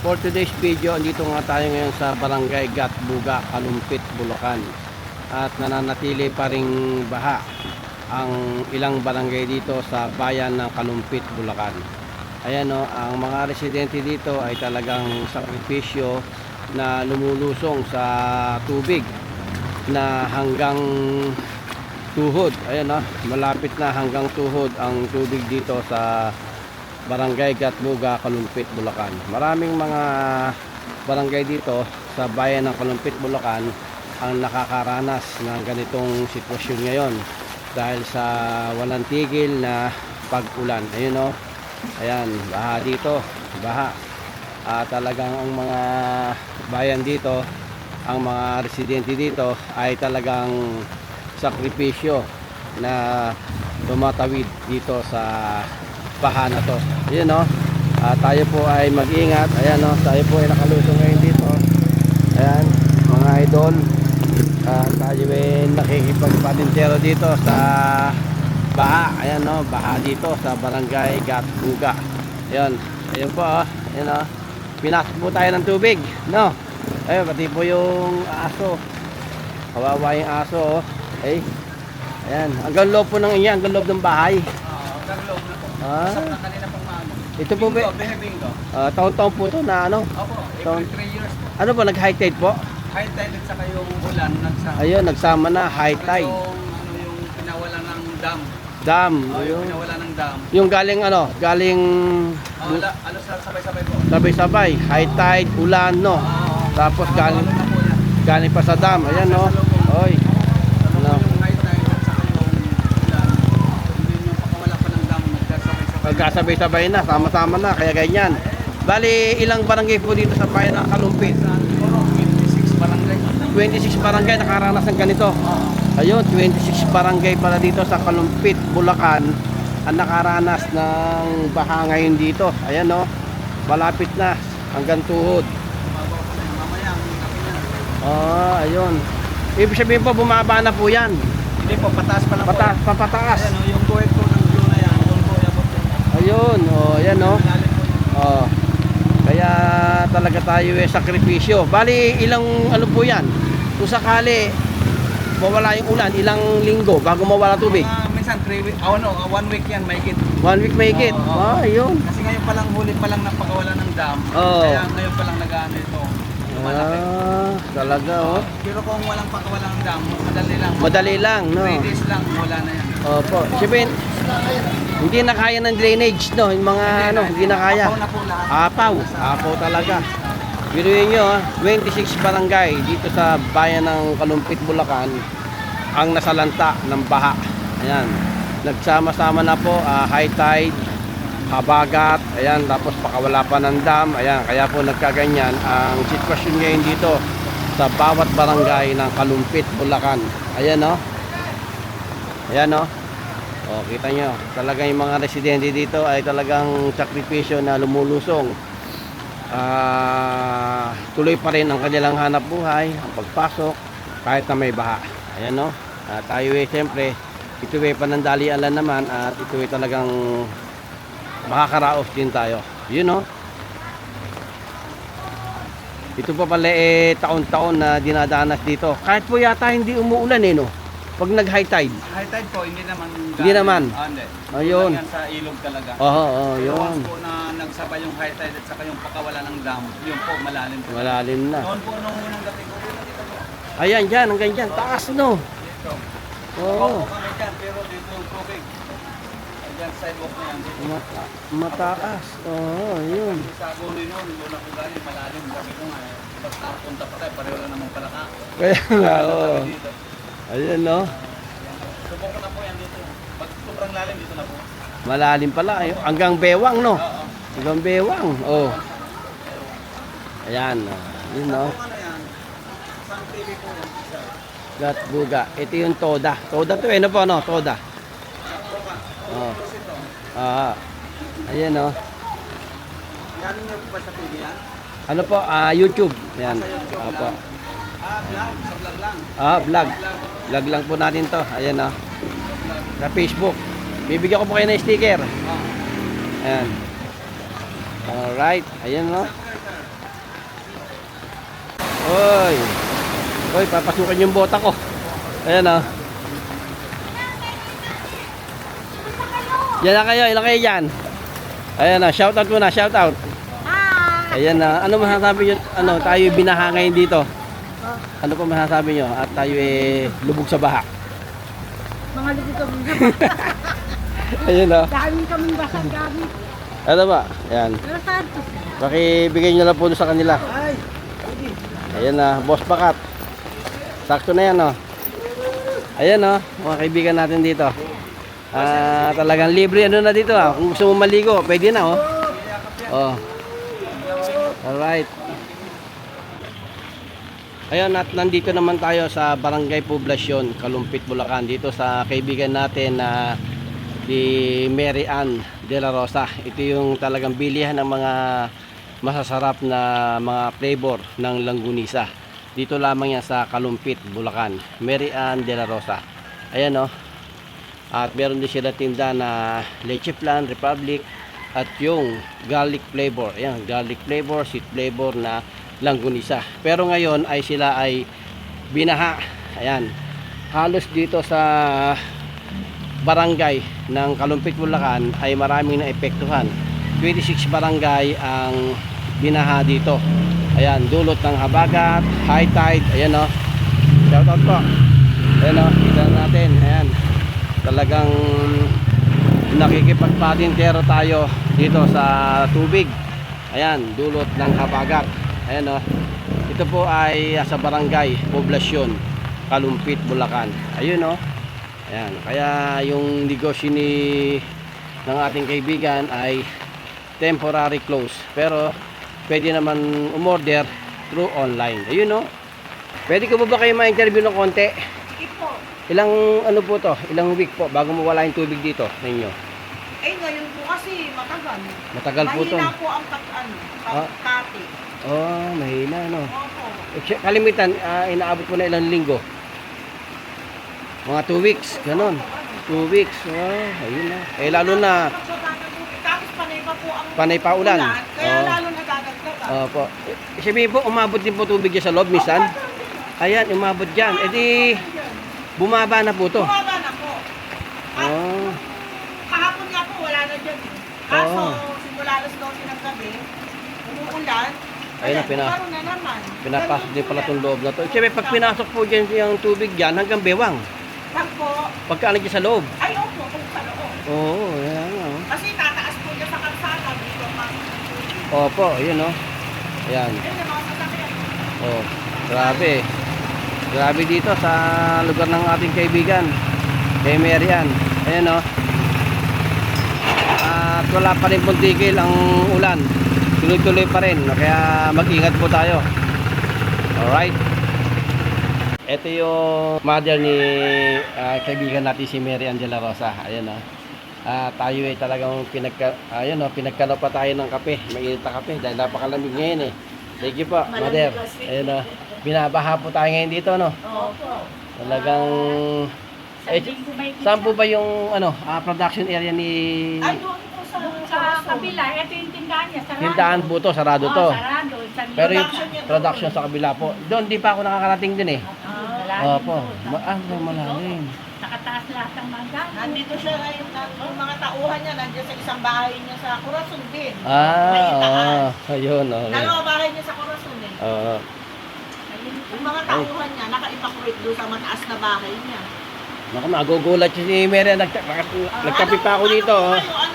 For today's video, andito nga tayo ngayon sa Barangay Gatbuga, Kalumpit, Bulacan. At nananatili pa ring baha ang ilang barangay dito sa bayan ng Kalumpit, Bulacan. Ayan o, ang mga residente dito ay talagang sakripisyo na lumulusong sa tubig na hanggang tuhod. Ayan o, malapit na hanggang tuhod ang tubig dito sa Barangay Gatbuga, Kalumpit, Bulacan. Maraming mga barangay dito sa bayan ng Kalumpit, Bulacan ang nakakaranas ng ganitong sitwasyon ngayon dahil sa walang tigil na pag-ulan. Ayun o, ayan, baha dito, baha. Talagang ang mga bayan dito, ang mga residente dito ay talagang sakripisyo na tumatawid dito sa baha na to. Ayan o, tayo po ay mag-ingat. Ayan o, tayo po ay nakalusong ngayon dito. Ayan, mga idol, tayo ay nakikipagpatintero dito sa baha. Ayan o, baha dito sa Barangay Gatbuga. Ayan, ayan po o, ayan o, pinasok po tayo ng tubig, no? Ayan, pati po yung aso, kawawa yung aso o. Ay, ayan, hanggang loob po ng hanggang loob ng bahay. Hanggang loob na po. Kanina pang maano. Ito po ba? Bingo. Taon-taon po to na ano? Opo, every 3 years po. Ano po, nag-high tide po? High tide at saka yung ulan nagsama. Ayun, nagsama na, high tide. Yung pinawala ng dam. Dam. Yung pinawala ng dam. Yung galing ano, galing Alos sabay-sabay po. sabay-sabay, high tide, ulan, no? Tapos galing pa sa dam. Ayan, no? Oy. Ano? Yung high tide at saka yung ulan. Hindi yung pakawala pa ng dam. Magkasabay-sabay na, sama-sama na, kaya ganyan. Bali, ilang barangay po dito sa bayan ng Kalumpit? 26 barangay. 26 barangay nakaranas ng ganito. Ayun, 26 barangay pala dito sa Kalumpit, Bulacan ang nakaranas ng baha ngayon dito. Ayan o, malapit na hanggang tuhod. Mamaya, ang kape niya. Ayun. Ibig sabihin po, bumaba na po yan. Hindi po, pataas pa lang po. Papataas. Ayan o, yung guhit po ng blue na yan. Doon po, yabot po. Ayun, ayan o. Malalim po yun. Kaya talaga tayo sakripisyo. Bali, ilang ano po yan? Kung sakali mawala yung ulan, ilang linggo bago mawala tubig? Minsan 3 weeks, 1 week yan, may higit. 1 week may higit. Ayun. Kasi ngayon pa lang, huli pa lang napakawala ng dam. Kaya ngayon pa lang nag-ano ito. Lumalaki. Talaga oh. Pero kung walang pakawala ng dam, madali lang. Madali lang, no? 3 days lang, wala na yan. Opo. Siyempre, hindi na kaya ng drainage, no? Yung mga hindi na kaya. Apaw na po lahat. Apaw talaga. Biruin nyo, 26 barangay dito sa bayan ng Kalumpit, Bulacan ang nasalanta ng baha. Ayan, nagsama-sama na po, high tide, habagat, ayan, tapos pakawala pa ng dam. Ayan, kaya po nagkaganyan ang sitwasyon ngayon dito sa bawat barangay ng Kalumpit, Bulacan. Ayan o, ayan o. Kita nyo, talagang yung mga residente dito ay talagang sakripisyo na lumulusong. Tuloy pa rin ang kanilang hanap buhay, ang pagpasok kahit na may baha. Ayan no. Tayo siyempre ito ay panandalian lang naman at ito ay talagang makakaraos din tayo. Yun no. Ito pa pala taon-taon na dinadanas dito. Kahit po yata hindi umuulan no. Pag nag-high tide. High tide po, hindi naman. Hindi naman. Hindi. Ayun. Yan sa ilog talaga. Yun. Once po na nagsabay yung high tide at saka yung pakawala ng dam, yun po, malalim po. Malalim na. Noon po, nung unang gabi ko, dito po. Ayan dyan, hanggang dyan. Taas no. Dito. Oo. Opo kami dyan, pero dito yung tubig. Ayan, sidewalk na yan. Dito. Mataas. Yun. Sa guloy noon, doon ako galing, malalim. Gabi nung, basta punta pa tayo, pareho lang naman pala ka. Kaya nga, oo. Dito. Ayan no. Subok ko na po yan dito. Pag sobrang lalim, dito na po. Malalim pala. Hanggang bewang no. Hanggang bewang. Ayan. Yun no. Ano yan? Isang TV po yan. Gatbuga. Ito yung Toda. Toda to ano po no? Toda. Ayan no. Yan niyo po ba sa TV yan? Ano po? YouTube. Ayan. Opo. Vlog. Sa vlog lang. Vlog. Vlog lang po natin to. Ayan o. Sa Facebook. Bibigyan ko po kayo ng sticker. Ayan. Alright. Ayan no. Oy. Oy, papasukin yung bota ko. Ayan oh. Yan na kayo, ilan kayo dyan? Ayan na, shoutout muna, shoutout. Ayan na, ano masasabi nyo, ano, tayo binaha ngayon dito? Ano po masasabi nyo? At tayo lubog sa baha. Mga lubog kami Ayan na. dami kaming basag dami. Ano ba? Ayan. Pero Santos. Pakibigay nyo lang po sa kanila. Ayan na, boss bakat. Sakto na yan, oh. Ayan, oh, mga kaibigan natin dito. Talagang libre ano na dito, ah. Kung gusto mo maligo, pwede na, oh. Oh. Alright. Ayun, at nandito naman tayo sa Barangay Poblacion, Kalumpit, Bulacan. Dito sa kaibigan natin na si Mary Ann de la Rosa. Ito yung talagang bilihan ng mga masasarap na mga flavor ng langgunisa. Dito lamang yan sa Kalumpit, Bulacan. Mary Ann de la Rosa. Ayan, oh. At meron din sila tinda na Leche Flan, Republic, at yung garlic flavor. Ayan, garlic flavor, sweet flavor na langgunisa. Pero ngayon ay sila ay binaha. Ayan. Halos dito sa barangay ng Kalumpit, Bulacan ay maraming naepektuhan. 26 barangay ang binaha dito. Ayan, dulot ng habagat, high tide. Ayan, oh. Shout out po. Ayan, oh, kita natin. Ayan. Talagang nakikipagpatintero tayo dito sa tubig. Ayan, dulot ng habagat. Ayan, oh. Ito po ay sa Barangay Poblacion, Kalumpit, Bulacan. Ayun, oh. Ayan, kaya yung negosyo ng ating kaibigan ay temporary close. Pero pwede naman umorder through online. Ayun, no? Pwede ko ba kayo ma-interview ng konti? Ipo. Ilang ano po to? Ilang week po bago mawala yung tubig dito sa inyo? Ngayon po kasi matagal. Matagal po to. Mahina po ang Ah. kati. Oh, mahina, no? Opo. Kalimitan, inaabot po na ilang linggo? Mga 2 weeks, ganon. 2 weeks, oh, ayun na. Lalo na, Tapos panay pa po ang panay pa ulan. Kaya Oh. lalo nadadagdagan. Opo. Sabihin po, umabot din po tubig dyan sa loob, minsan. Ayan, umabot dyan. E di, bumaba na po to. Bumaba na po. At Oh. kahapon nga po, wala na dyan. Kaso, Oo. simula alas 12 ng gabi, umuulan. Ayun na, Karoon na naman. pinapasok din pala itong loob na to. Siyempre, pag pinasok po dyan yung tubig dyan, hanggang bewang. Pag po, Pagka dyan sa loob. ay opo, kung sa loob. Oo, ayan. Oh. Kasi tataas po dyan sa kalsada. Dito pa. Opo, ayun, oh. Ayan. Ayun yung mga sasakyan. Oh, grabe. Grabe dito sa lugar ng ating kaibigan. Kay Mary Ann. Ayan, oh. At wala pa rin pong tigil ang ulan. Tuloy-tuloy pa rin. Kaya mag-ingat po tayo. Alright. Ito yung mother ni kaibigan natin si Mary Ann de la Rosa. Ayan, oh. Tayo ay talagang pinagkano pa tayo ng kape. Mainit na kape dahil napakalamig ngayon, eh. Thank you po, mother. Ayan, oh. Binabaha po tayo ngayon dito, no? Opo. Talagang saan po ba yung production area ni Ay, doon po Sa kabila, ito yung tindahan niya. Sarado. Tindahan po to, sarado to. Sarado. Pero yung production sa kabila po, doon di pa ako nakakarating din, eh. Malalim Opo. po. Malalim. Nakataas lahat ng mga gamit. Nandito siya ngayon, yung mga tauhan niya, nandiyan sa isang bahay niya sa Corazon din. May Ah, itaas. ayun, okay. Dalawa bahay niya sa Corazon eh. Oo. Yung mga tauhan niya, naka-evacuate doon sa mataas na bahay niya. Naku, magugulat si Mary. Nagkape pa ako dito. Oh. Ano